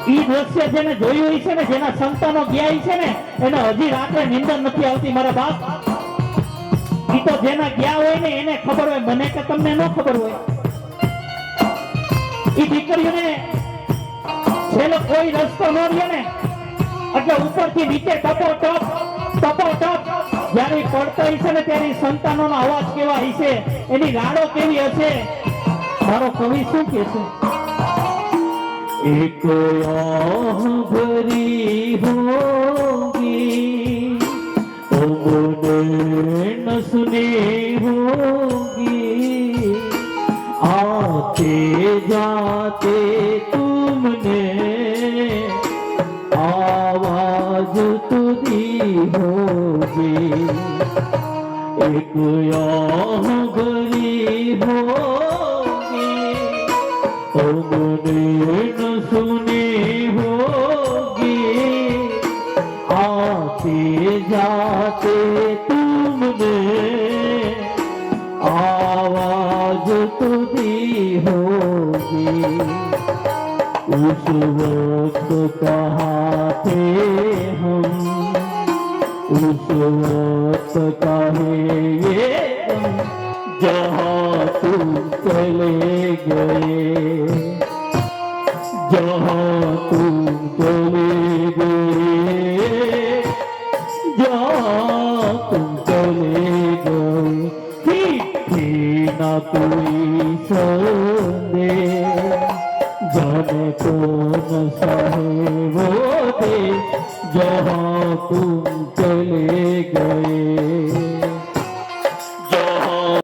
ઈ દ્રશ્ય જેને જોયું છે ને, જેના સંતાનો ગયા છે ને, એને હજી રાત્રે નિંદર નથી આવતી મારા બાપ. ઈ તો જેના ગયા હોય ને એને ખબર હોય, મને કે તમને ન ખબર હોય. ઈ દીકરીઓને છેલ્લો કોઈ રસ્તો ન રહ્યો ને એટલે ઉપરથી નીચે ટપો ટપ જયારે પડતો હશે ને ત્યારે સંતાનોનો અવાજ કેવા હશે, એની રાડો કેવી હશે. મારો કવિ શું કે છે? एक आह भरी होगी तुमने न सुनी होगी, आते जाते तुमने आवाज तो दी होगी. एक आह भरी होगी तुमने सुनी होगी, आते जाते तुमने आवाज तो दी होगी. उस वक्त कहाँ थे हम, उस वक्त कहे ये जहाँ तुम चले गए, जहाँ तुम चले गए, जहाँ तुम चले गए. थी ना कोई संदेह, जाने कौन सा है वो देश जहाँ तुम चले गए.